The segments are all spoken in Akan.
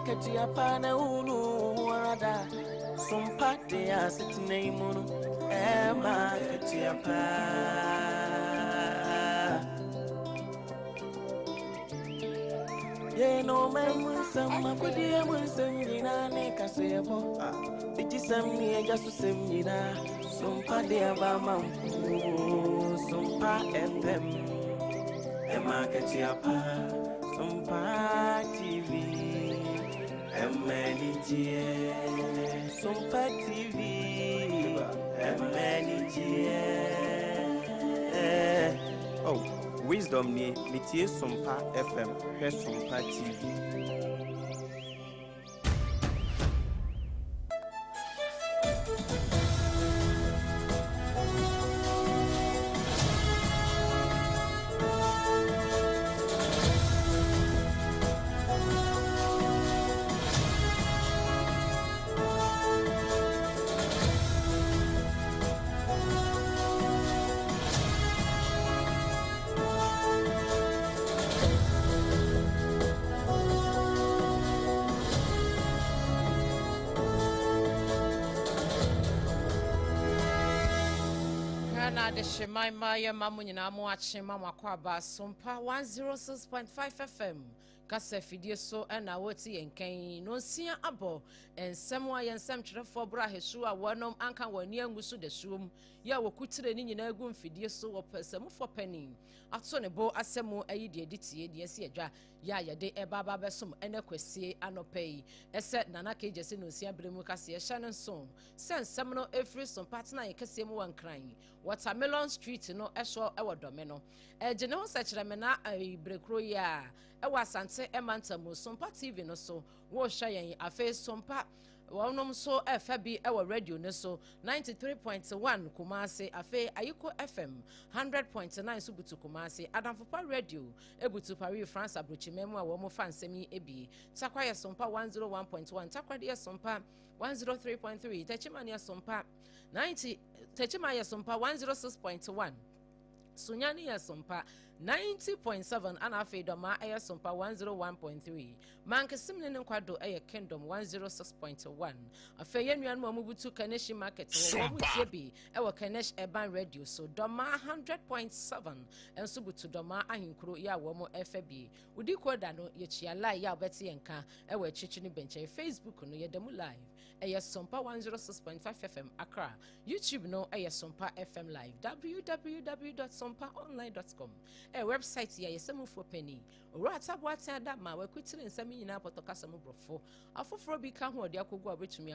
katia pana unu warada SOMPA de asitine munu ema katia pa ye no man some akudia mun semina ne kasebo iti semni jasu semina SOMPA de abama SOMPA FM ema katia pa SOMPA TV MNGA SOMPA TV MNGA oh wisdom ni metie SOMPA FM he SOMPA TV My Maya Mamunina Moachi Mama Kwaba SOMPA 106.5 FM. Kasa fidie so na woti enkan no sia abo ensem wa yensem kyerɛ fo bra hesu a wonom anka wani angusu de suom ya wokutire ni nyina gu fidie so wo pesem fo pani ato ne bo asɛm ayi de editie de asi adwa ya yɛde ɛbaba bɛsom ene kwasie anɔpai ɛsɛ nana kejese no sia bremu kase ɛhya ne nso sensem no efri SOMPA tena yɛkase mu wankran Watermelon Street no ɛso ɛwɔ dɔme no ɛgye ne ho sɛkyerɛ me na brekro ya ɛwɔ asante ɛmantamu SOMPA TV no so wo hwɛ yɛn afa SOMPA wonom so ɛfa bi ɛwɔ radio ne so 93.1 Kumasi afa Ayiko FM 100.9 so butu Kumasi Adamfopa radio ebutu Paris France abrochimemu a wo mo fa nsɛm yi ebi takwa yɛ SOMPA 101.1 takwa de SOMPA 103.3 techimania SOMPA 90 techimania SOMPA 106.1 Sunyani ya SOMPA 90.7 and afi doma aya SOMPA 101.3 mankesim ne nkwado aya Kingdom 106.1 afi yenuan mo mubutu Kaneshi market wo butie bi ewo Kanesh Urban radio so doma 100.7 enso butu doma ahinkro ya wo mo FB udi koda no ye chia live ya obeti enka ewo chichi ni benche Facebook no ye demu live aya SOMPA 106.5 FM Accra YouTube no aya SOMPA FM live www.sompaonline.com website ya yesemu for penny rata bwata da ma wakutire nsam nyina potokasa mu brofo afoforo bi ka ho ode akogu abetumi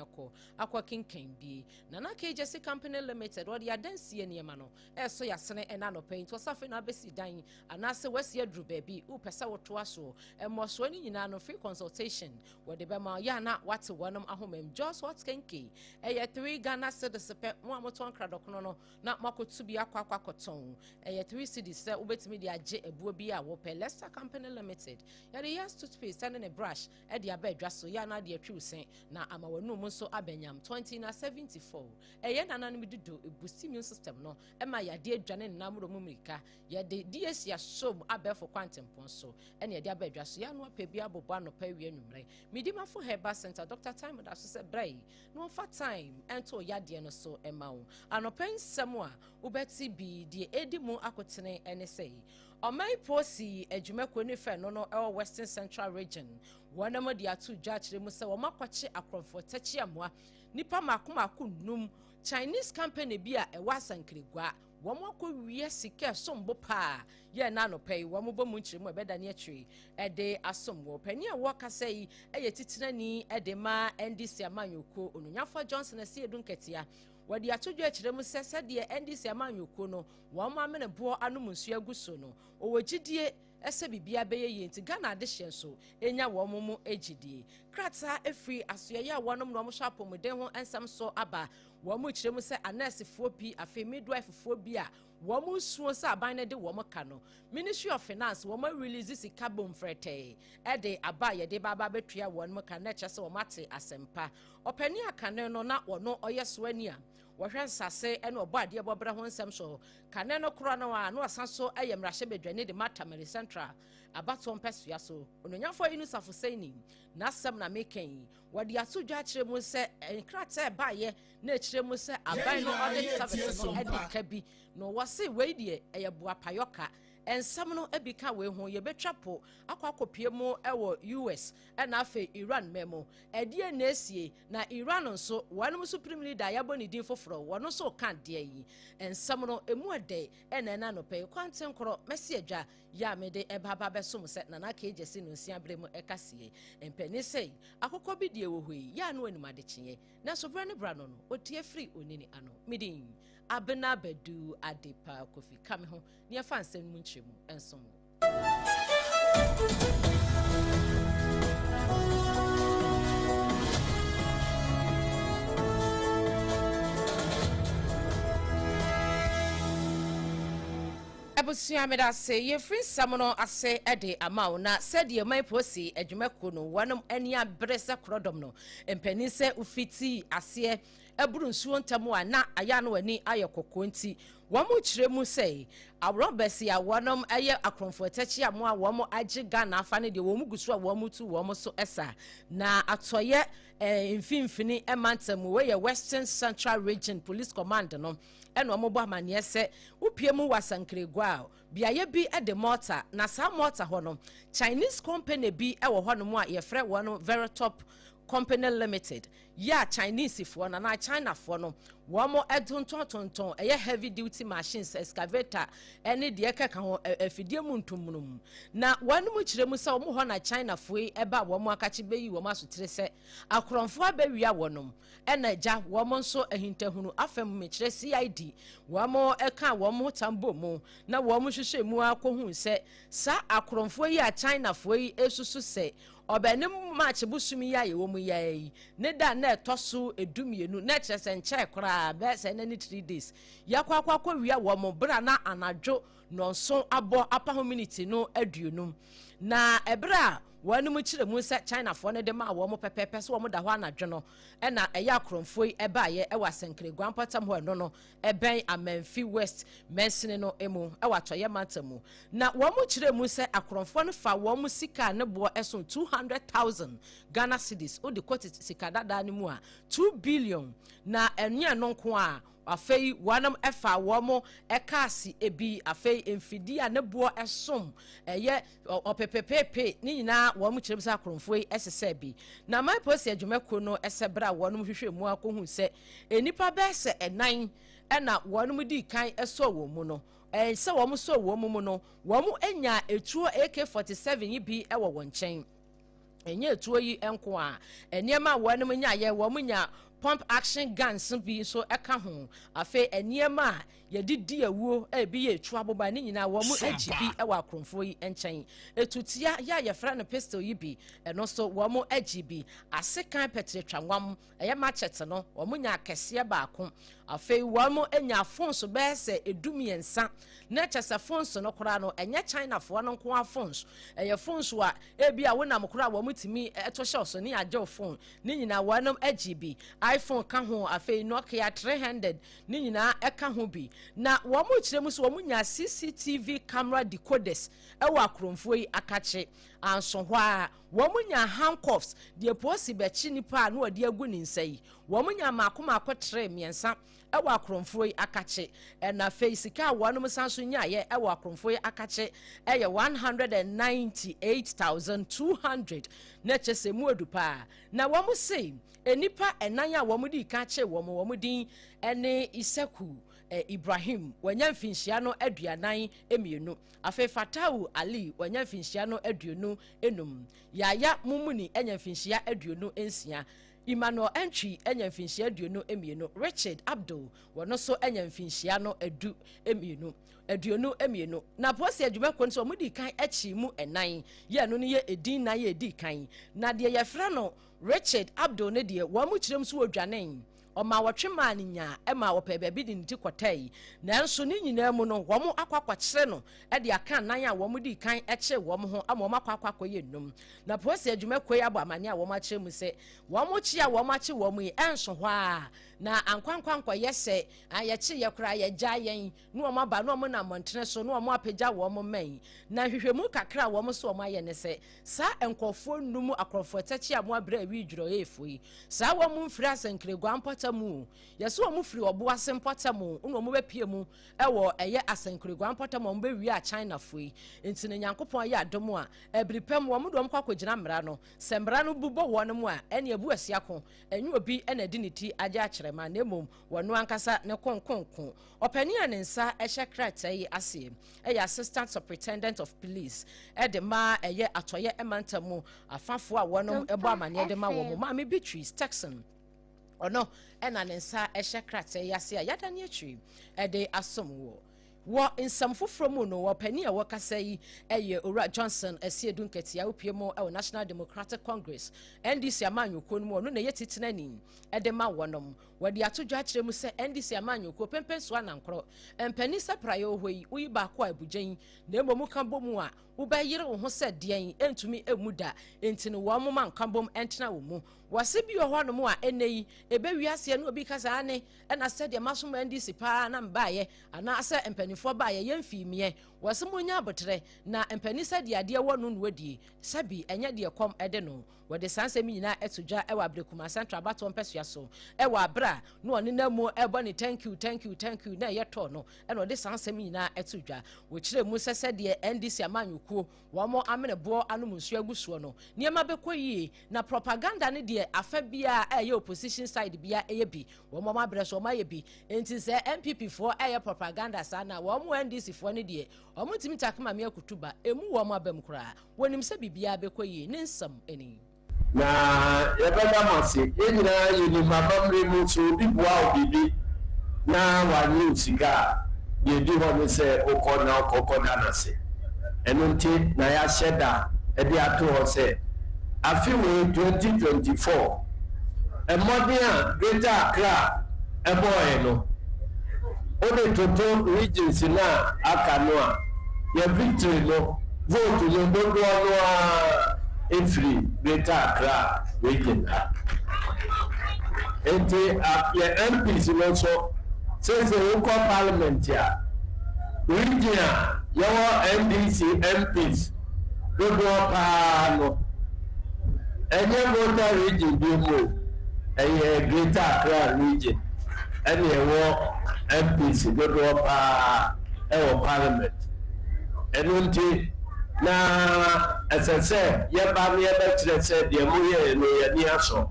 akwa kinkan bi nana kejese company limited ode adansie niema no eso yasene ena no paint wasafe na besi dan anase wasi adru baby upesa woto aso emoso ni nyina no free consultation wode be ma ya na wate wonam ahomem just what kenke 3 Ghana cedis pe mo amoto kradokono no na makotu bi akwa koton 3 cedis se ubetimi di age ebuo bi a wo pe Leicester Company Limited ya de yes toothpaste and a brush e de abedwa so ya na de atwi usen na amawanu mu so abenyam 20 na 74 eye nana no bidudo ebusi immune system no e ma ya de adwane namro mumrika ya de DS ya shom abefo kwantempon so e na de abedwa so ya no pa bi abobo anopa wi anumre midimafo Herbal Center Dr. Time da so se brai no fa time ento ya de no so e ma wo anopa nsem a ubeti bi de edimu akotene ene sei Omai posi ejumeko ni fe no Western Central Region wana mo dia tu jachire mu se wo makwache akrofo tachi amwa nipa makomaku num Chinese company bi a wasankrigwa wo mako wie sike sombo pa ye na no pay wo mo bomu nchire mu ebeda ne atwi ede asom wo pani a wo kasa yi eye titirani ede ma NDC amanyoko onunyafo Johnson ase edun ketia wadi atodwo akire mu sese de NDC amanyoko no wo ma me ne bo anomunsu aguso no owogidie ese bibia beye yenti Ghana de hyenso enya wo mu egidie krata efri asoye ya wonom no mo shapo mu den ho ensam so aba wo mu kire mu se anesefo bi afi midwife fo bi a wo mu suo se aban ne de wo mo ka no Ministry of Finance wo mo release sika bom frete e de aba ye de baba betua wo mo ka na kyese wo mate asempa opani akane no na wo no oyeswani a wɔhwɛ nsase ɛna ɔbɔ adeɛ bɔbra ho nsɛm so kane no koro no a no asan so ɛyɛ mmarahyɛ badwane de mata mari central abato mpɛsua so ononyafo yi no safo sɛni na asɛm na mekan wɔde ato dwa kyerɛ mu sɛ nkrata ɛbaayɛ na kyerɛ mu sɛ aban no ɔde service no ɛde ka bi no wɔse wei deɛ ɛyɛ boapayɔka ensam no ebika we ho ye betwa po akwakopie mu ewo US na afa Iran memo edie na esie na Iran nso wanum supreme leader yabo ni din foforo wono so ka de yi ensam no emu ede na no pe kwanten koro mesi adwa ya mede ebaba besom se na na ka ejesi no nsia brem ekasie empani sei akokɔ bi de wo hoi ya no animade kyenye na so bra ne bra no otie free onini ano midin ABENA BADU ADEPA Kofi kame ho ne afa nsɛm mu nkyeremu enso mo Abusua meda se ye free samono ase ede amawo na said ye my posi adwumako no wonom ani abrese krodom no empani se ufiti ase eburu nsuo ntamu a na aya no ani aye kokonti womo kyeremu sei awrobesi a wonom aye akronfo tachi amo a womo age Ghana afa ne de womu gusu a womu tu womo so esa na atoye mfimfini emantamu we ye Western Central Region Police Command no eno omobo amane se upie mu wasankregwa biaye bi ede mortar na sa mortar ho no Chinese company bi ewo ho no mu a ye frɛ wono Veritop Company Limited ya Chinese fo na China fo no womo edontontonton eye heavy duty machines excavator ene de ekeka ho afidie mu ntummunum na wanu mu kyeremu se womo ho na China fo eba womo akachi beyi womo asotre se akronfo abawia wonom ena ja womo nso ahintahunu afam me kyere CID womo eka womo tambo mu na womo hwehwe mu akohu se sa akronfo yi a China fo yi esusu se obenim match busumi ya ye womu ya yi ne da na etoso edumienu na kyerese nche kora be se na ni 3 days yakwa wia womu bra na anadwo nonso abo apa community no aduonum na ebra wanu mu kyerɛ mu sɛ China fo ne de ma wo mo pepepe so wo mo da ho anadwo no ɛna ɛyɛ akromfo yi ɛbaaye ɛwa senkre guampatam ho no no ɛbɛn Amanfi West mensene no emu ɛwa toye mantamu na wo mo kyerɛ mu sɛ akromfo no fa wo mo sika ne bo ɛso 200,000 Ghana cedis o de quote sika dada ne mu a 2 billion na ɛnua no nko a afei wanam efa womo ekasi ebi afei emfidi a ne bo esom eye opepepepe ni nyina womo kyerem sa akromfo yi esese bi na my post adwumako no esebra wonom hwehwe mu akohu se enipa be se enan ena wonom di kan eso wo mu no se womo so wo mu no womo enya etuo AK47 yi bi ewo wonchen enye etuo yi enko a eniema wonom nya ye womo nya pump action guns bi so eka ho afa eniema yedidi awuo bi ye etu aboba ni nyina wo mu agibi ewa akromfo yi enchen etutia ya ye fra no pistol yi bi eno so wo mu agibi asekan petretwam eye machete no wo mu nya akese baako afa wo mu enya phones be se edumiensa na chese phones no kora no enye China fo no nko phones eye phones wa bi a wonam kora wo mu timi eto hye so ni agye phone ni nyina wo no agibi iPhone ka ho afei Nokia 300 ni nyina eka ho bi na wo mo kyeremu so wo mo nya CCTV camera decoders ewa akromfo yi akache anso ho a wo mo nya handcuffs de posi be chi nipa na odi agu ni nsai wo mo nya makoma akotre miensa ewa akromfo yi akache na face ka wo no sanso nya ye ewa akromfo yi akache eye 198,200 na chese mu odupa na wo mo sei enipa enan a wo mo di ka che wo mo din ene Isaku Ibrahim wanya mfinhia no aduanan emienu afa Fatau Ali wanya mfinhia no aduonu enum yaya mumuni enya mfinhia aduonu ensia Emmanuel Entry enya mfinhia aduonu emienu Richard Abdul wono so enya mfinhia no adu emienu aduonu emienu na posi adwumako nso mo di kan achi mu enan ye no ne ye edin na ye di kan na de ye fra no Richard Abdul ne de wo mo kyerem so odwanen ɔma wɔtwe ma ne nya ɛma wɔpɛ baabi de nti kɔtai nanso ne nyinaa mu no wɔn akwakwakye no ɛde aka nan a wɔn di kan ɛkye wɔn ho ama wɔn akwakwakɔyɛ nnum na polisi adwumakuo yi abɔ amane a wɔn akyerɛ mu sɛ wɔn kyi a wɔn akye wɔn yi ɛnso hɔ a na ankwankwankɔ yɛ sɛ ayɛkye yɛ kora yɛgya yɛn ne wɔn aba ne wɔn na mmɔntene so ne wɔn apagya wɔn mɛn na hwehwɛmu kakra a wɔn so wɔn ayɛ ne sɛ saa nkɔfoɔ nnum akorɔfoɔ tɛkyi a wɔn abrɛ awi dwuro yɛ efo yi saa wɔn mfiri asɛnkiregua mpɔtɛ mu yɛsɛ wɔn firi ɔbo ase mpɔtɛ mu ne wɔn bɛpie mu ɛwɔ ɛyɛ asɛnkiregua mpɔtɛ mu wɔn bɛwie a China fo yi nti ne Nyankopɔn yɛ adom a ɛbiripɛm wɔn de wɔn kɔ akɔgyina mmara no sɛ mmara no bubɔ wɔn mu a ɛne ebu asiako ɛnyɛ obi ɛna di ne ti agye akyerɛ ma na mmom wɔn ankasa ne konkonko ɔpanin a ne nsa ɛhyɛ krataa yi aseɛ ɛyɛ assistant superintendent of police ɛde ma ɛyɛ atɔyɛ ɛmanta mu afafo a wɔn ɛbɔ amaneɛ de ma wɔn maame Beatrice Texan ɔno ɛna ne nsa ɛhyɛ krataa yi ase a yada ne atwi ɛde asom wɔ nsɛm foforɔ mu no wɔpanin a wɔkasa yi ɛyɛ Owura Johnson Asiedu Nketia opie mu ɛwɔ National Democratic Congress NDC amanyɔkuo no mu ɔno na yɛ titena ni ɛde ma wɔnom wɔde ato dwa akyerɛ mu sɛ NDC amanyɔkuo pɛmpɛn so anankorɔ mpanin sɛ praeɛ hɔ yi woyi baako a abugyan na mmom ka bɔ mu a wobɛyere wo ho sɛ deɛn ɛntumi ɛmu da enti no wɔn moma nka bom ɛntena wo mu wɔse bi wɔ hɔ no mu a ɛnɛ yi ɛbɛwi aseɛ no obi kasa ane ɛna sɛ deɛ masom NDC paa na mbaayɛ anaasɛ mpanimfoɔ baayɛ yɛmfiimieɛ wɔse mo nya abotrɛ na mpanin sɛ deɛ adeɛ wɔ no no wadie sɛbi ɛnyɛ deɛ kɔm ɛde no wɔde sansɛm nyinaa ɛto dwa ɛwɔ Abrekuma Central Abato mpɛsua so ɛwɔ abra no ɔne na mu ɛbɔ ne thank you na ɛyɛ tɔ no ɛna ɔde sansɛm nyinaa ɛto dwa wɔkyerɛ mu sɛ deɛ NDC amanyɔkuo wɔn ameneboɔ anom nsuo agusuo no nneɛma bɛkɔ yie na propaganda ne deɛ afa bia ɛyɛ opposition side bia ɛyɛ bi wɔn abrɛ so wɔn ayɛ bi enti sɛ MPP foɔ ɛyɛ propaganda saa na wɔn NDC foɔ ne deɛ wɔn timi takama me akutuba emu wɔn abam koraa wɔnim sɛ bibia bɛkɔ yie ne nsɛm ɛni na yɛbɛda mase yɛnyinaa yɛnim abammerɛ mu so obi boa obibi na wanyi sika yɛdi hɔ ne sɛ wokɔ na wokɔkɔ da nase ɛno nti na yɛahyɛ da ɛde ato hɔ sɛ afe wei 2024 ɛmmɔden a Greater Accra ɛbɔɔɛ no wode toto regions na aka no a yɛ victory no vote no dodoɔ no a every Greater Accra region. And the MPs also says the local parliament here. Region, your NDC MPs, don't go up. And your voter region be more a Greater Accra region. And your MPs don't go up our parliament. And until na asese ye ba me be kire se de mu ye no ye ni aso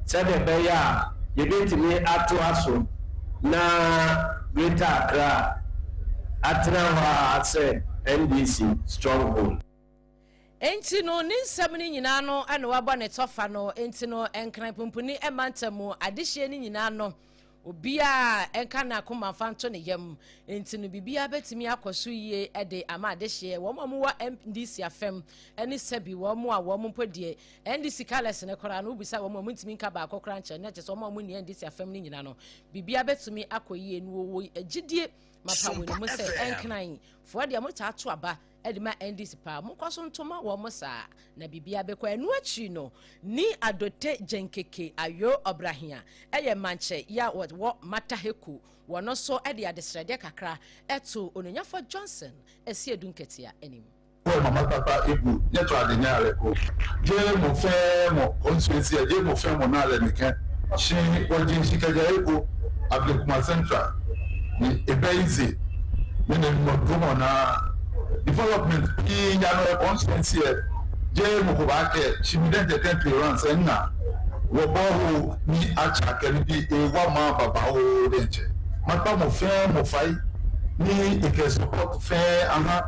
se de be ya ye betimi ato aso na Greater Accra atra ha ase NDC stronghold enti no ne nsɛm ne nyinaa no ɛna wabɔ ne tɔfa no enti no ɛnkran pumpuni ɛmantamu adehye ne nyinaa no obia enka na akoma fanto ne yam enti no bibia betimi akoso yie ede ama adehye wo wa NDC afem ene sabi wo a wo mpodie NDC kales ne kora no ubisa wo ntimi nka ba akokra nche ne kyese wo ni NDC afem ne nyina no bibia betimi akoyie no wo agidie mapa wo ne mo se enkran fo de amota ato aba edima NDC pa mo kwaso ntoma wo mo saa na bibia bekọ enu achi no ni adote jenkeke ayo obrahia eye manche ya wo mataheku wono so ede adesrede kakra eto ononyafo Johnson Asiedu Nketia enim mama papa ebu nyeto adenya reko je mo fe mo onsuesi je mo fe mo na le nikan shi wajin shikaja eko Abrekuma Central ni ebeizi ni mo dumo na development in January constituency je mo ko ba ke chimidente country runs na wo bo ni acha keri bi e wa ma baba o denche mapa mo fe mo fai ni e ke support fe aha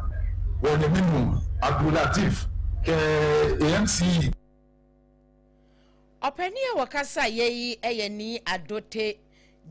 wo ne minimum Abdulatif ke AMC openia wakasa yeyi eye ni adote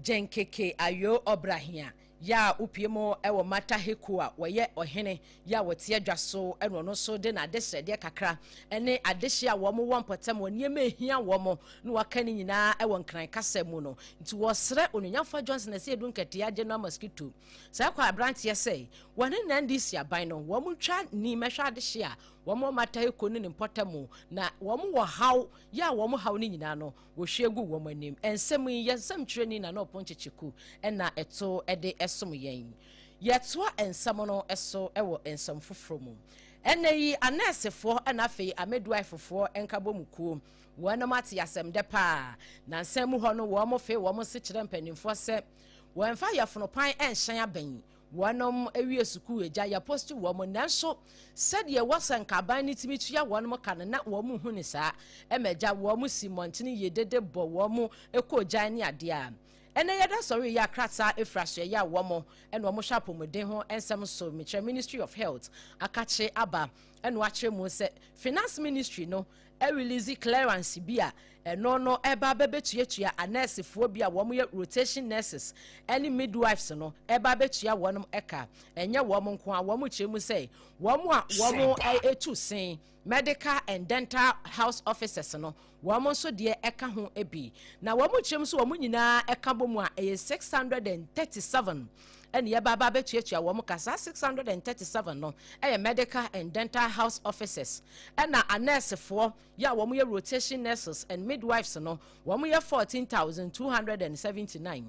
jenkeke ayo obrahia ya upiemo ewo mata heku a woye ohene ya wote adwa so eno no so de na adehye de kakra ene adehye a wo mo wonpotem woniema ehia wo mo no waka ni nyina ewo nkran kasa mu no nti wo sre onunyafa Johnson ese edu nkete agye no mosquito sa kwa branch ye say wone na ndisi aban no wo mo twa ni mehwa adehye a wo mo mata heku ni mpotemu na wo mo wo haw ya wo mo haw ni nyina no wo hwegu wo mo anim ensem yi ensem twire ni na no ponchecheku ena eto ede som yen yetoa ensam no eso ewo ensam foforo mu eneyi anesefo ena afei ameduaifofo enkabo mukuo wona mate yasem de pa na nsam ho no wo mo fe wo mo se kire mpanimfo se wonfa yafono pan enhyan aban wonom ewie suku eja ya post wo mo nanso said ye wasanka ban ni timitua wonom kan na wo mo hu ni saa emeja wo mo simontini yedede bo wo mo ekoja ni ade a ene yeda sorry ya krata efrashe ya womo ene womo shapomuden ho ensem so metre Ministry of Health akache aba ene wache mu se Finance Ministry no e release clearance bia eno no eba bebetuatua anesefo bia womo ye rotation nurses any midwives no eba betua wonom eka enye womo nko a womo chemu se womo etu sen medical and dental house officers no womo so de eka ho ebi na womo chemu so womo nyina eka bomu a 637 and ye baba betuatua womo kasa 637 no medical and dental house officers and a nurse for ya womo ye rotation nurses and midwives no womo ye 14,279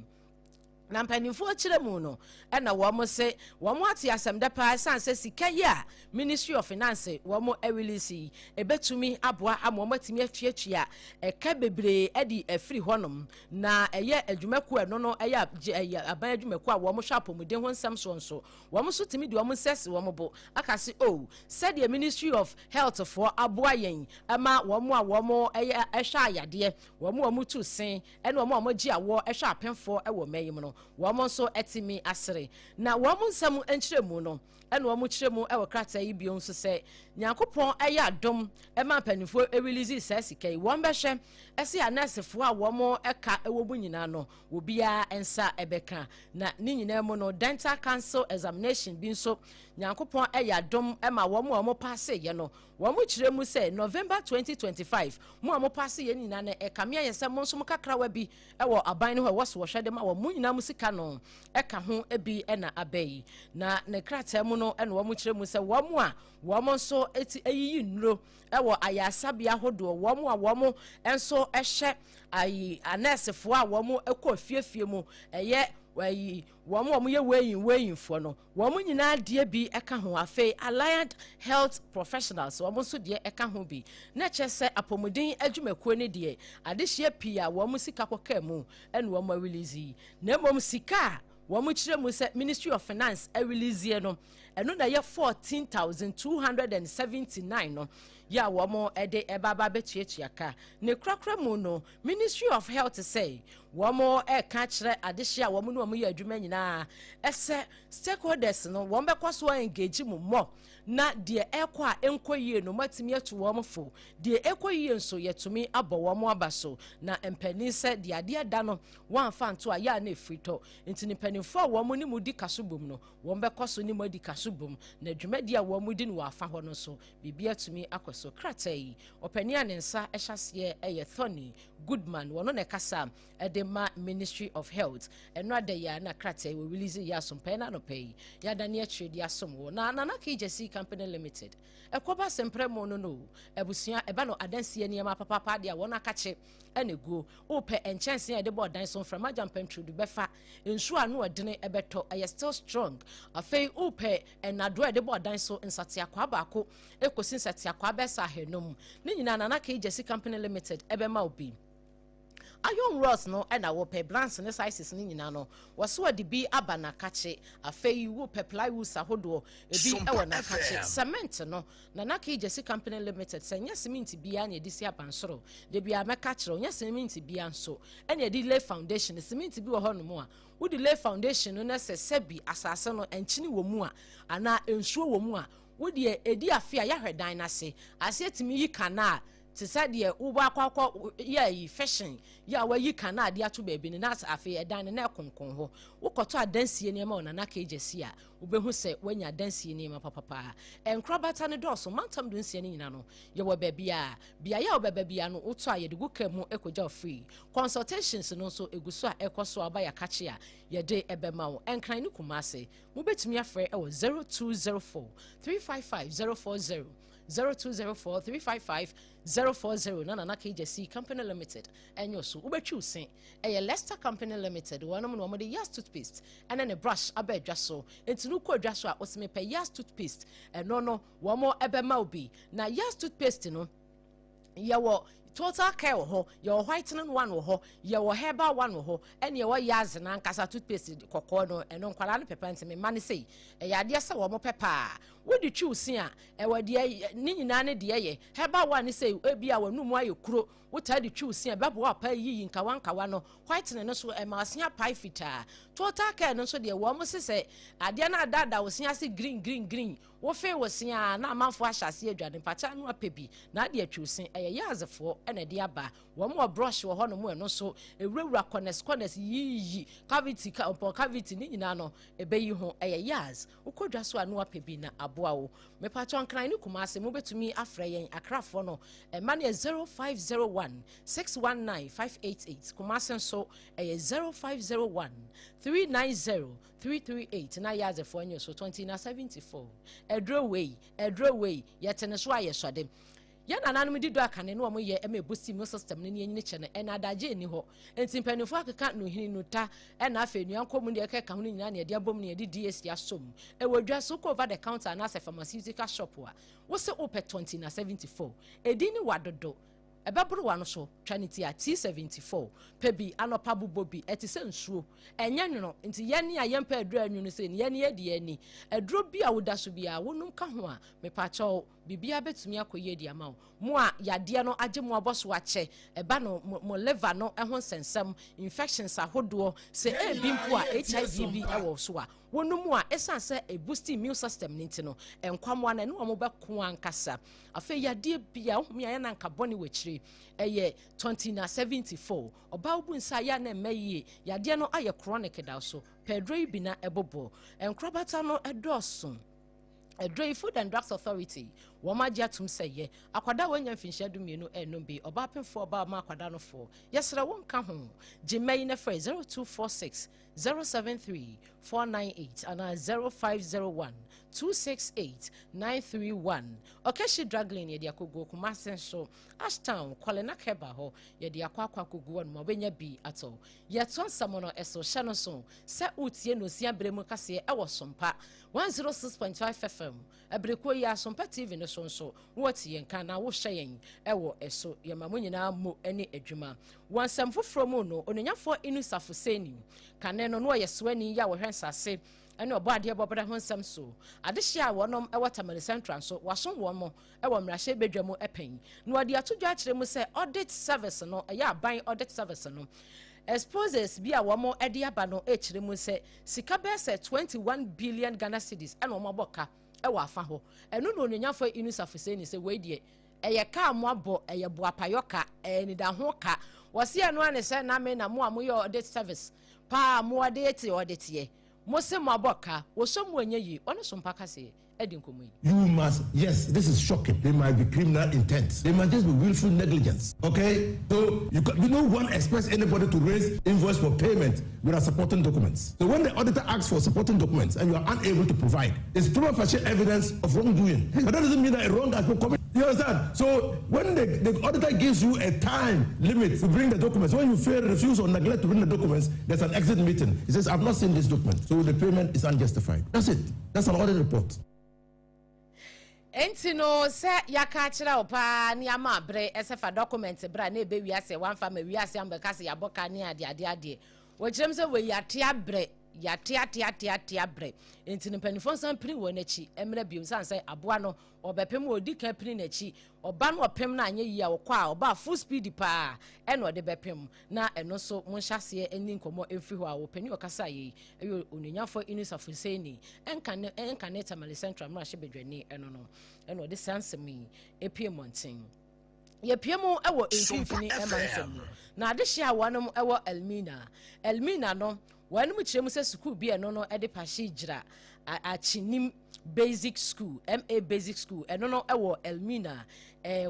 na mpanimfo akire mu no na womo se womo ate asem da pa sanse sika ya Ministry of Finance womo release ebetumi aboa amomatimi atuatua eka bebre edi afri honom na eye adwumaku eno no eye aban adwumaku a womo shapomuden ho nsam so womo so timi di womo sese womo bo akase said the Ministry of Health for aboa yen ama womo a womo eye ehwa ayade womo tu sen ene womo gi awo ehwa apemfo ewo mayim no womo so etimi asere na womo nsam enchiremu no ene womo chiremu ewo krata yi bio nso se nyankopon eya adom ema panifo release sasika yi won behwe ese anesefo a womo eka ewo bu nyina no obia ensa ebeka na ni nyina mu no dental council examination bi nso nyankopon eya adom ema womo pass ye no womo chiremu se November 2025 mo pass ye nyina na ekamia yese mo nso kakrawa bi ewo aban no wo hwede ma wo nyina musika no eka ho ebi ena abai na ne krata mu no ene womo chiremu se womo nso eti eyiyi nnuro ewo ayasabia hodo womo enso ehye ayi anesefo a womo ekọ fiefie mu eye womo ye weyin fo no womo nyina de bi eka ho afei allied health professionals womo so de eka ho bi na chese apomuden adwumakuo ne de adehye pia womo sika koka mu ene womo release na mom sika womo chiremu se Ministry of Finance release no eno na ye 14,279 no ya womo ede ebaba betuatua ka ne krakra mu no Ministry of Health say womo ka kire adehye a womo no womo ye adwuma nyina ese stakeholders no womo bekoso engage mu mo na de ekwa enkoyie no matimi atu womo fo de ekoyie nso yetumi abo womo abaso na empani se de ade da no wanfa nto a ya na efrito enti ni panifo womo ni mudi kasobom no womo bekoso ni mudi kasobom na dwumadi a womo di no afa ho no so bibia tumi akoso kratai opani anensa ehase Thorny Goodman wono ne kasa edema Ministry of Health eno adaya na kratai we release ya SOMPA na no pay ya dani trade ya somo na KJC Company Limited ekoba sempre mo no ebusua eba no adansie niema papa dia wono akache enego ope enchanse ya de bodan so from ajampantru du befa ensu anu odene ebeto eye still strong afei ope enado de bodan so nsate akwa baako ekosi nsate akwa besa henom ni nyina na KJC Company Limited ebema obi ayon ross no na wo pe blance ne sizes ni nyina no wo so de bi aba na kache afei wo pe plywood sahodo ebi ewo na kache cement no na KJC Company Limited senya cement bia na edisi abansoro de bia meka kire nya cement bia nso ena edi lay foundation cement bi wo ho no mu a wo di lay foundation no na sebi asase no enchini wo mu a ana ensuo wo mu a wo di edi afia ya hwedan na se ase etimi yi canal te said ye uba kwakwa ye fashion ya wa yi kana ade ato baabi ne nas afi edan na ekonkon ho wokoto adansie ne ma na ka ejesi a ubehu se wanya adansie ne ma papa enkrobata ne doso mantam do nsie ne nyina no ye wo baabi a bia ya wo baabi a no woto a ye de guka mu ekoja free consultations no so eguso a ekoso aba ya kache a ye de ebema wo enkran ne kumase mo betumi afre e wo 0204 355 040 0204 355 040 na KJC Company Limited and your so ubechu sen a Leicester Company Limited one of the Yas toothpaste and then a brush abe jaso into no ko jaso a osime pe Yas toothpaste and no one more ebe maubi na Yas toothpaste no yawo total care ho your whitening one ho your herbal one ho and your Yas and ankasa toothpaste kokono and on kwala no pepper ntime mane sei e yade se wo mo pepper what did you see e wa de ni nyina ne de ye herbal one say e bia wanu mu ayekuro what had you see e babo apa yi nkawa no whitening no so e ma asia pie fita total care no so de wo mo se ade na dada wo sia se green wo fe wo sia na amanfo ahyase adwane pacha no apebi na de atwusin e ye yazefo e na de aba wo mo brush wo ho no mo no so ewura corners yi cavity ni nyina no ebe yi ho e ye yaz ukodwa so anu apebi na aboa wo me pacha nkran ni kumase mo betumi afre yen akrafo no e ma ne 0501 619 588 kumase so e 0501 390 338 na yazefo anyo so 2074 edro way yetene so ayesode ya nananum dido akane no mo ye emebusi mo system ne nyini chene enadaje ni ho entimpanifo akeka no hini no ta na afenua nkomu de ekeka ho nyina ne de abom ne de DS asom ewodwa so ko over the counter na pharmaceutical shop wa wo se ope 2074 edini wadodo ebaburu wa no so trinity a T74 pebi anopa bubobi etise nsuo enye nwono nti yene a yempa aduru anwunu se ne yene yedi ani aduro bi a woda so bia wonum ka ho a mepacho bibia betumi akoye di ama mo a yade no age mo aboso ache eba no mo liver no ehon sensem infections ahodo se ebimpo a HIV bi ewo so a wonum a esanse e boost immune system ninti no enkwamo na ne wo beko ankasa afa yade bia wo ya na nka boni wechire eye 2074 oba obu nsa ya na meye yade no aye chronic da so pedro bi na ebobo enkrobata no edoso Dry Food and Drugs Authority, Wamaja tum say ye, Aquada when you finish mienu enombi, or bapping for about Marquadano 4. Yes, I won't come home. Jimaine a phrase 0246 073 498 and 0501 268 931. Okeshi Draglin, ye diakogo, Kumasen so, Ashtown, Colena Kebaho, ye diakwa kugu and Mobenya B at all. Yet one someone eso Shanoson, set Utie no Sia Bremocase, I was SOMPA 106.5 FM. Ebreko ya SOMPA TV no so what yen kana wo hyen ewo eso ye mamunyi na mo ene adwuma wansam foforo mu no ononyafo inu safoseni kane no no yeswani ya wo hwensase ene obo ade bobra honsam so adehye a wonom ewo Tamale Central so waso wo mo ewo mrahye bedwamu epen no ade atodwa akire mu se audit service no ya ban audit service no exposes bi a womo ede aba no ekire mu se sika be se 21 billion Ghana cedis ene omo boka ewa afa ho enu no onyanyafo inu safoseni se we die eye ka mo abo eye boapayoka eni da ho ka wose enu ane se na me na mo amoye audit service pa mo audit ye mo se mo aboka wo so mo anya yi ono so mpaka se edi nkomo yi. You must, yes, this is shocking. They might be criminal intent. They might just be willful negligence. Okay? So, you won't expect anybody to raise invoice for payment without supporting documents. So, when the auditor asks for supporting documents and you are unable to provide, it's prima facie evidence of wrongdoing. But that doesn't mean that a wrong has been committed. You understand? So, when the auditor gives you a time limit to bring the documents, when you fail, refuse, or neglect to bring the documents, there's an exit meeting. He says, I've not seen this document. So, the payment is unjustified. That's it. That's an audit report. Entino se yaka kira opa ni ama bre esefa document bra na ebe wiase wan fa ma wiase ambekase yaboka ni ade wo kirem se we yate abre yate bre entino panifon san pri wo nachi emre biom san sai aboa no obepem odi kan pri nachi oba no opem na anye yi a wokọ a oba full speed pa e no de bepem na eno so monhyase eni nkomo efri ho a wo pani okasa yi e onyanyafo inisafuseni enkane Tamale Central ma hye bedwani eno no eno de sansemi epie monten ye piemu ewo mfimfini emansem na ade hye a wanom ewo elmina no wanom kyeremu se school bi eno no ede pahye gira achinim basic school MA basic school eno no ewo elmina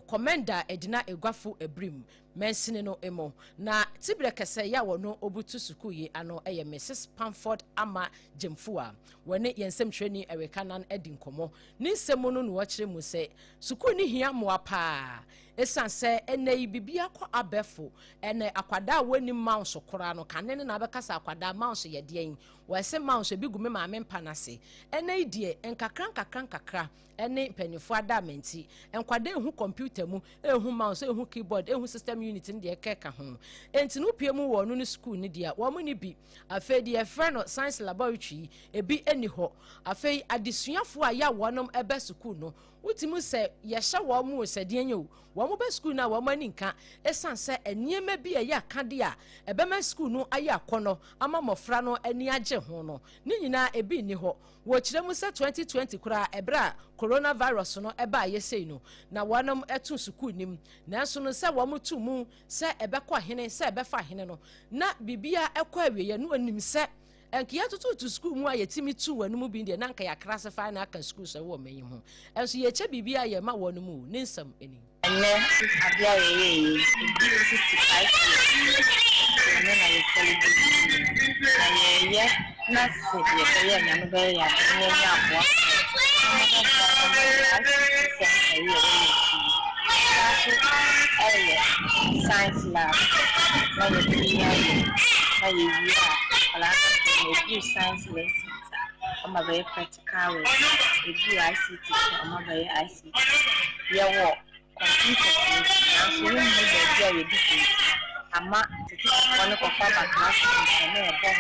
commander edina egwafo ebrim mensini no emo na tibre kese ya wono obutu school yi ano eye Mrs Pamford ama Jemfua wone yensem training ewekanan edi nkomo ni nsemu no no wo kire mu se school ni hia mo apa esanse ene bibia kwa abefo ene akwada wani mouse kora no kanene na abekasa akwada mouse ye de yin wase mouse bi gume ma mempa nase ene idie enkakra ene penifo adamenti enkwada ehu computer mu ehu mouse ehu keyboard ehu system unit ndi keka ho enti no pie mu wo no ni school ni dia wo mu ni bi afa die friend science laboratory ebi eni ho afa adesuafo a ya wonom ebe school no utimu se yehye wo mu se de enyo wo mu be school na wo mani nka esanse eniema bi ya kade a ebema school no aye akono ama mofra no ani age ho no ni nyina ebi ni ho wo kiremu se 2020 kura ebra coronavirus no eba yesei no na wonom etu school nim nanso no se wo mu tu mu se ebekọ hene se ebefa hene no na bibia ekọ awiye no anim se enki ya tutu school mu ayetimi tu wanu mu bi de na nka ya classify na aka school so wo manyi ho enso ye che bibia ye ma wonu mu ni nsam eni ene abia ye 65 ne na ye celebrate ye na se ye nya no be ya ne nya abo science lab na ye we do science lessons. I'm a very practical. We do ICT. I'm a very ICT. Yeah, what computer science. So we need to do it. I'm not one of our classes. I'm a boy.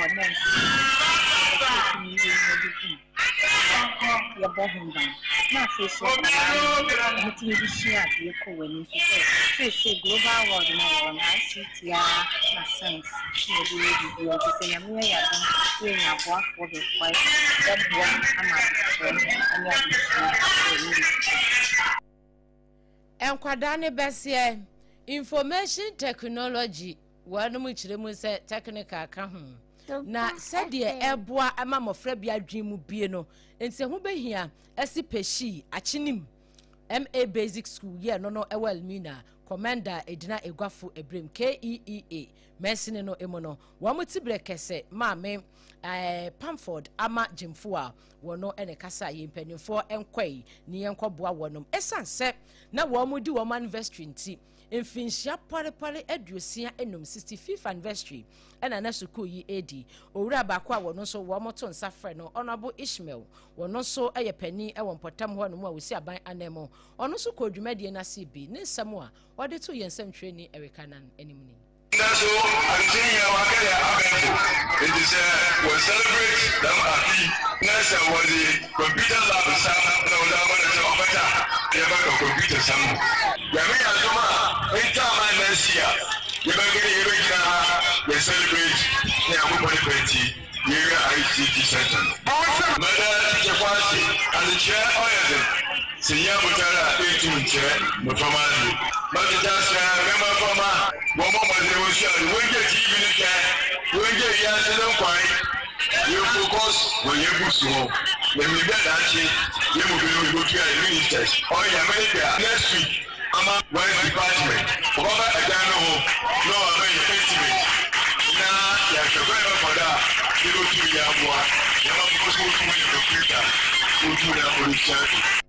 You're born down. Not face it. Meeting this year, you call when you say global world now. ICT, science. You are to say, I'm here. Doing a work for the fight. That one, Enkwadane besie information technology wanu mu chire mu se technical ka ho na sedie eboa ama mofra bia dwemu bie no enti ho behia esi peshi achinim MA basic school ye no Elmina commander edina egwafo ebrem KEEA mesine no emono wamuti brekese maame Pamford ama Jemfua wono ene kasa ye mpanimfo enkwai ni yenkoboa wonom esanse na wo mudi wo anniversary nti emfinhia pare aduosia enum 65th anniversary ena na school yi edi owura ba kwa wono so wo moto nsafre no onabo Ishmael wono so eye pani e wonpotam ho no mu a wosi aban anemo ono so kodwumadie na CB ne nsam a ode to yensam training erekanan animni. So until you are ABENA, it is we celebrate them happy. Next was the computer lab. Computer some. Next year, we celebrate the ICT center. And the chair Senior Mutara 18 chair, Mutomali. But it does remember from one moment they will show you when you TV when you answer quite you focus when you go slow. When we get that shit, you will go to your ministers. Oh, yeah, next week, I'm a West Department. Over again, no, I'm very estimate. Now, you're very for that. You go to your boy. You're not supposed to go to the computer. Go to the police.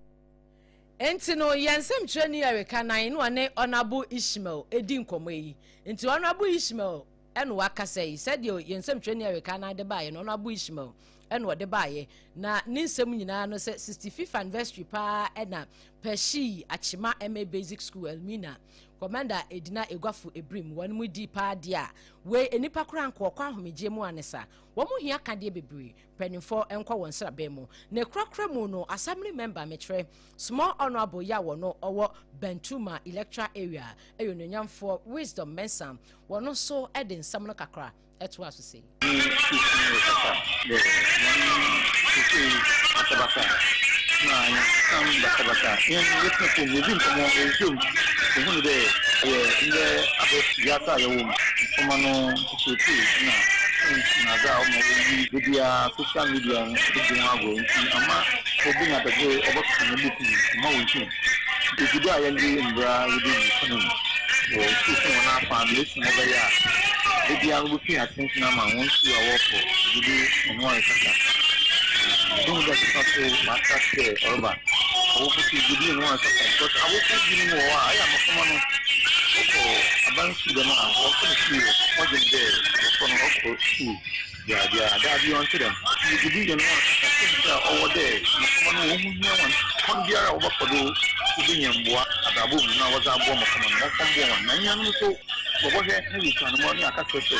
Enti no yansem training erekanan no ane Honorable Ishmael edi nkomo yi enti Honorable Ishmael eno wakasa yi said yansem training erekanan de bae no Honorable Ishmael eno de bae na ninsem nyina no se 65th anniversary pa ena peshi achima MA basic school Elmina commander edina egwafo ebrim wanmu di pa dia we enipa kora nko kwa homeje mu anesa wo mu hia kade bebre penifo enko won sra be mu na krakra mu no assembly member metre small honorable ya wono owo Bentuma electoral area eyo no nyamfo wisdom mensam wono so eden sam no kakra eto aso sei Nah, yang bata-bata. Yang itu pun mungkin kamu resume. who there in the Yata Yom, Comano, media, social media, Ama, for being at the day of a mountain. If you die and be in Bra, you didn't or speaking on our family, never yet. If you are looking at things now, I want you to walk for you do and one second. Don't get it not so much there, or I will put you in 1 second, but I will put you more. I am a common. A bunch of them are often here, wasn't there, from of school. Yeah, that you answer them. You didn't know over there. One year over for those who didn't work at a boom. Now, was a bomb from 9 years or so. But what you can money I can say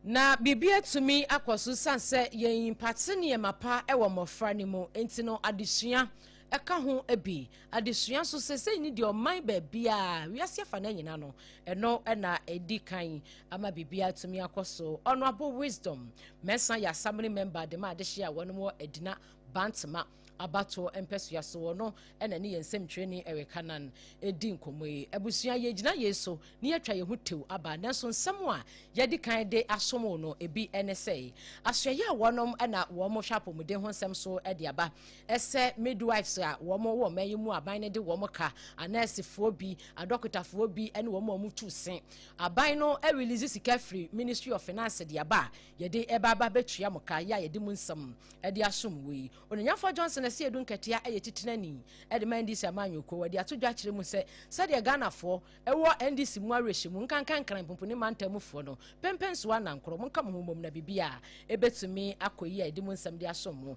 na bibia to me akwaso sanse yen patene mapa e wo mofra ni mo enti no adesua eka ho ebi adesua so sese ni de oman ba bia wiase fa na nyina no eno na edi kan ama bibia to me akwaso ono abo wisdom mesa ya assembly member de ma adehia wono mo edina bantama abato empesua so no ena ne yensem twene ewekanan edi nkomoyi abusua ye gina yeso ne yatwa ye hutew aba nanso nsem a yedi kan de asomo no ebi enesei asɔye a wonom ena wo mo hwapo mude ho nsem so ede aba ese midwives a wo mo wo mayi mu aban ne de wo mo ka anesefo bi adokotafo bi ene wo mo mutu sen aban no e release sika free ministry of finance de aba yede eba ba betua mo ka ya yede mu nsem ede asom wi onanyafo Johnson na se edun katia ayetitinani ede man ndisi amanyoko wadi atodwa kire mu se de Ghana fo ewo ndisi mu arehyimu nkankan kran pomponi mantamufo no pempenso na nkoro monka mo mom na bibia ebetumi akoyi ede mu nsam de asom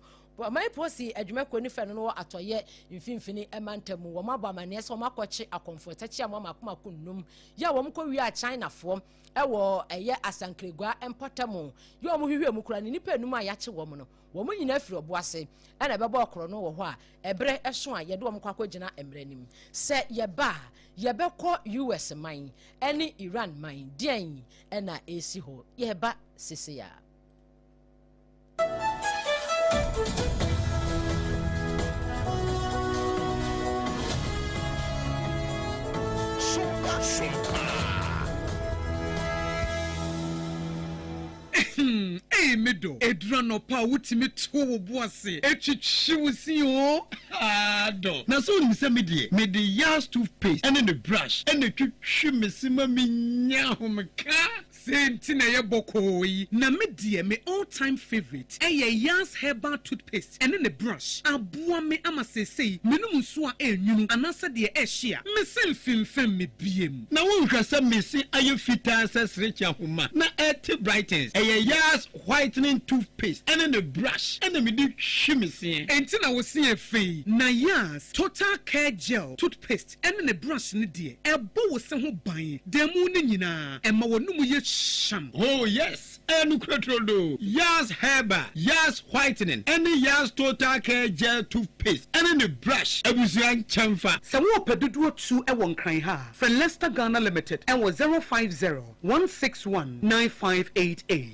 my posi adwumako ni fene no atoye mfimfini emantamu wo mabɔ amane so makɔkye akomfortachi amakoma kunnum ya wo mkɔ wi a China fo ewo eye asankregua empotamo yo mo hwehwe mu kura ni nipa enum a yache wo mo no wo mo nyina afiri oboase na bɛbɔ okoro no wo ho a ebre ɛso a yede wo mkɔ akɔgyina emranim se yeba yebɛkɔ US man ene Iran man dian na esi ho yeba sisia Hey medo edrano pa wutimi to wo boase etwitwi wusi o ado na so ni se mede yas toothpaste and the brush and the twitwi mesima minya homka senti na ye bokoyi na me all time favorite yas herbal toothpaste and the brush aboa me amasesei menum so a enwunu anasa de ehia me self fem me biem na wo hwasa mesi ayefita asesrecha homa na et brightens yas whitening toothpaste and then the brush and then me do shimisi enti na wo see fe na yas total care gel toothpaste and then the brush ni de ebo wo se ho ban demu ni nyina ema wonum ye sham oh yes enu kretrodo yas herbal yas whitening and the yas total care gel toothpaste and then the brush abusuan chamfa se wo pedudu tu e won kran ha for Leicester Ghana Limited and was 050-161-9588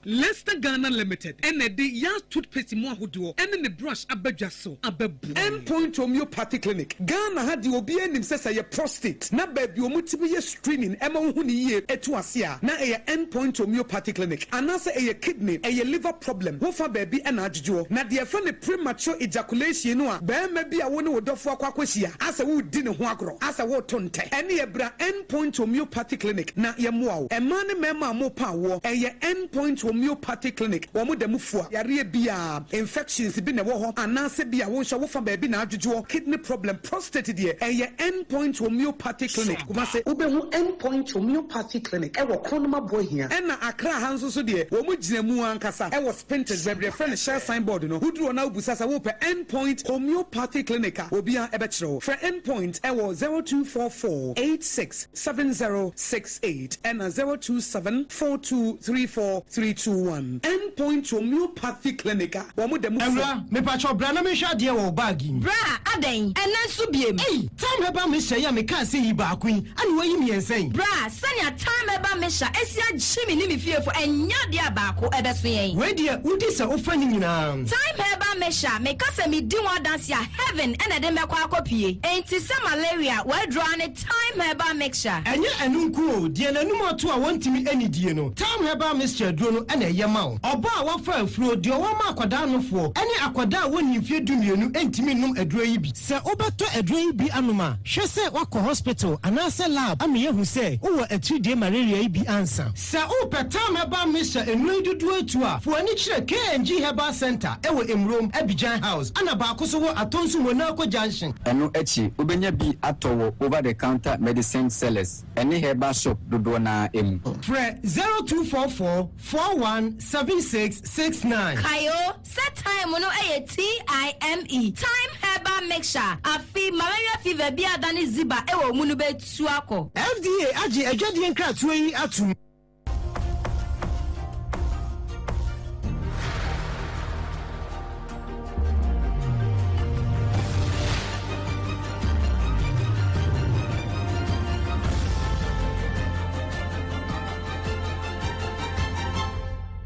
Leicester Ghana Limited and the yas toothpaste mo ahodo and the brush abadwa so ababu Endpoint Homeopathy Clinic Ghana had the obi enim sesa ye prostate na baby omutibi ye screening ema hu ni ye etu ase a na ye Endpoint Homeopathy Clinic anase ye kidney ye liver problem wo fa baby na adjujo na de fa ne premature ejaculation no a ba ma bi a wo ne wodofo akwakwahia asa wo di ne ho agro asa wo tonte ene ye bra Endpoint Homeopathy Clinic na ye moa wo ema ne mema mo pa wo ye Endpoint Homeopathy Clinic wo mo da mufua yare bia infections bi na wo ho anase bia wo hwa wo fa baby na adjujo kidney problem prostate de Endpoint Homeopathy Clinic kuma se ubehu Endpoint Homeopathy Clinic e wo kronoma boy hia e na Accra hanso so de wo mo gina mu ankasa e wo Spinters bebre friend share signboard no huduro na ubusasa wo pe Endpoint Homeopathy Clinic a obi a e be kire wo for Endpoint e wo 0244867068 and 0274234321 Endpoint Homeopathy Clinic wo mo dem Ewra me pacho bra na me hwa de wo bagi bra aden ena nso biem time heba me hye ya me ka se yi ba akun ani wayi mi ensen bra sanya time heba me hya esi agye me ni me fiefo enya de abako ebeso yen we de udi se ofa ni nyina time heba mesha me kasa me di wa dance ya heaven ene de mekwa akopie enti se malaria we draw ne time herbal mixture enye enunku o die nanum oto a wontimi anidie no time herbal mixture duro no ene yema o obo a wafa afuro de o ma akwada anofo ene akwada a woni mfie dumienu entimi num aduro yi bi se obeto aduro yi bi anoma hwe se wakọ hospital anase lab ame hu se wo atudie malaria yi bi ansa se o pe time herbal mixture enu dudu atu a fo ani kire KNG Herbal Center ewo Emrom Abidjan House ana ba akoso wo atonsu Monaco Junction eno echi obenya bi atowo over the counter medicine sellers any herbal shop dodo na emu Fre 0244 417669 Kayo set time no TIME time herbal mixture afi malaria fever bi adani ziba ewo munu betu akọ FDA agi adwadie nkratoa yi atum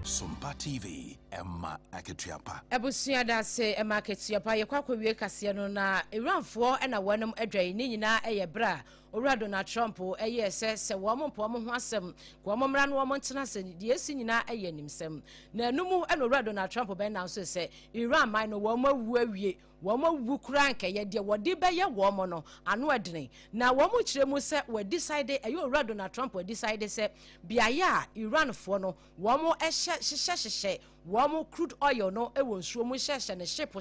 SOMPA TV Emma Aketiapa. Ebusia da se Emma Aketiapa ye kwakọ wie kase no na eranfo na wanam adwan ni nyina eye bra Owura Donald Trump eye se wo mompo mo ho asem ko mo mra no wo ntena se de esi nyina eye nimsem na anumu na Owura Donald Trump ben na so se Iran man no wo mawu awie wo mawu kura nkeye de wodi be ye wo mo no ano adene na wo mo kire mu se we decide eye Owura Donald Trump we decide se biaye a Iran fo no wo mo hye wo mo crude oil no e wo nsuo mu hye ne ship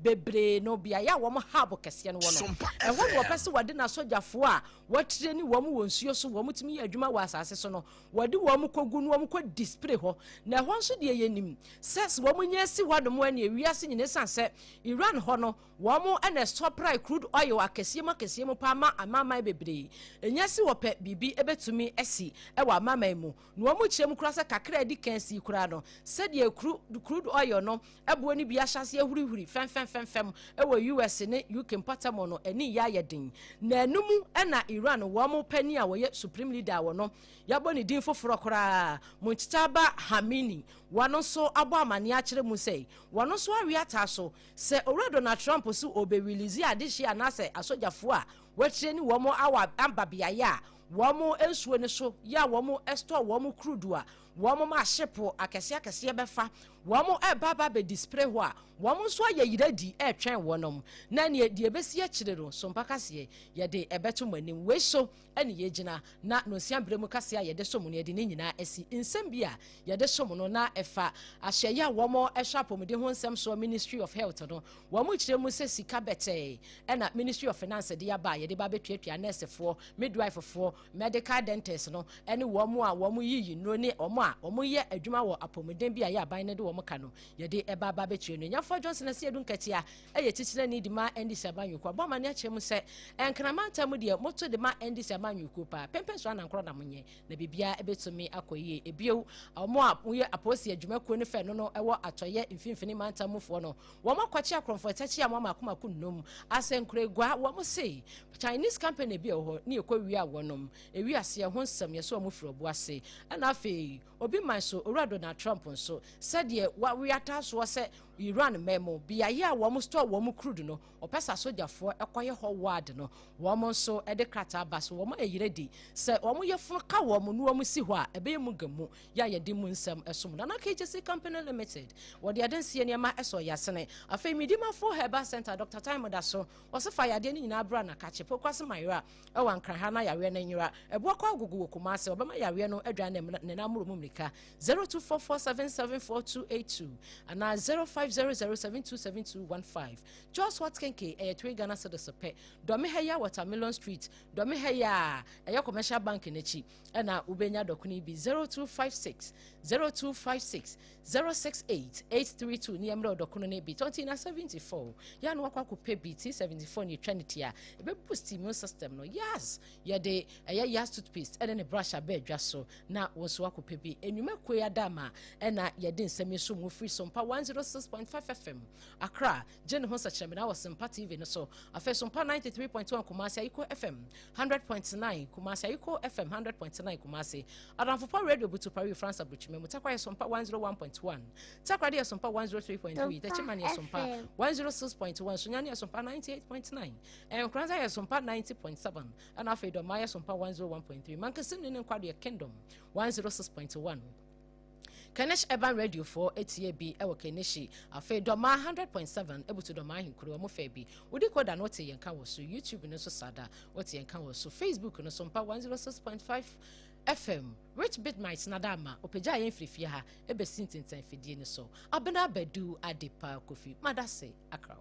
bebre no biaye wo mo habo kese no wo no e ho wo pese wode na sojafo a watire ni wo mo wo nsuo so wo mo timi adwuma wa asase so no wode wo mo kogu no wo mo ko display ho na ho nso de yenim ses wo mo nya si hodo mo ani ewiase nyine sanse Iran ho no wo mo na stop price crude oil akese mo pa ma amama bebre enya si wo pe bibi ebetumi esi e wa amama mu no wo mo kire mu kura se kakra di kansi kura no said ye crude oil no ebo ni bia hyase ahurihuri fem ewo US ne UK mpatamo no eni ya yedin na anumu na Iran wo mo pani a wo ye supreme leader wo no yabo ni din foforo kora Mujtaba Hamini wano so abo amane a kire mu sei wano so awiata so se Owura Donald Trump so obewilizi adehia na se asojafo a watire ni wo mo awa ambabiaye a wo mo ensuo ne so ya wo mo store wo mo crude a wo mo ma shipo akese befa wo mo baba be display ho a wo mo so ye yiradi twɛn wonom na ne de ebesi akire no so mpakase ye de ebeto manim we so ene ye gina na no siambre mu kase ye de so mu ne de ne nyina asi nsem bia ye de so mu no na efa ahye ya wo mo ehwapom de ho nsem so Ministry of Health no wo mo kire mu se sika bete ena Ministry of Finance de ya ba ye de ba betuatua nurse fo midwife fo medical dentist no ene wo mo a wo mo yiyi no ne omo a omo ye adwuma wo apomuden bia ya aban ne de wo mo ka no ye de eba ba betuatua no nyafo Johnson ase edu nkatia eye titire ni di ma endi sabanyuko bo ma ne ache mu se enkramanta mu de moto de ma endi sabanyuko pa pempen so anankro na munye na bibia ebetumi akoye ebiew omo a ye aposi adwuma ko ne fe no no ewo atoye mfimfini manta mufo no wo makwachi akromfo tachi a mama akoma nnum asenkure gwa wo mo sei Chinese company bi ho ne ekwa a wonom ewi ase ho nsam ye so mo frobo ase na afi obi man so Owura Donald Trump nso said ye wa we ataso se Iran memo biaye a wo mo store wo mo crude no opesa sojafo ekoye ho ward no wo mo nso de krata bas wo mo eyiredi se wo mo yefo ka wo mo no wo mo si ho a ebe mu gamu ya ye de mu nsam esom na KJC Company Limited wo de adansie ne ma eso yasene afi midima for Herbal Center Dr. Time da so wo se fa yade ni nyina bra na kache pokwase mayra e wan kran na yawe na nyira ebo kwa gugu wo kuma se obema yawe no adwa ne na muru mumlika 0244774282 ana 0500727215 just what kenke three Ghana cedis pe domi heya Watermelon Street domi heya commercial bank nechi na ubenya dokuni bi 0256 068832 ni emre dokuno ne bi 2074 ya no akwa pe bi T74 ni trinity a ebe boost immune system no yes ya de ya toothpaste ene ne brush abe dwa so na wo so akwa pe bi enwuma kwe adama na ya de nsemi so mo free Sompa 106.5 FM Accra Jane ho sachrem na was Sompa TV no so afa Sompa 93.1 Kumasi Ayiko FM 100.9 Kumasi Ayiko FM 100.9 Kumasi Adamfopa Radio Butu Paris France Abuchime Mutakwa Sompa 101.1 Takwa de Sompa 103.3 Techimani Sompa 106.1 Sunyani Sompa 98.9 and Kranza Sompa 90.7 and afa do Maya Sompa 101.3 Mankasim ne kwade Kingdom 106.1 Kanesh Urban Radio 4 ATAB ewo Keneshi afa do ma 100.7 ebutu do ma hinkuru mo fa bi odi koda no te yenka wo so YouTube no so sada wo te yenka wo so Facebook no Sompa 106.5 FM Rich BITMISE nadama opeja yen frifie ha ebe sintintan fidie ne so Abena Badu Adepa Kofi Madase Accra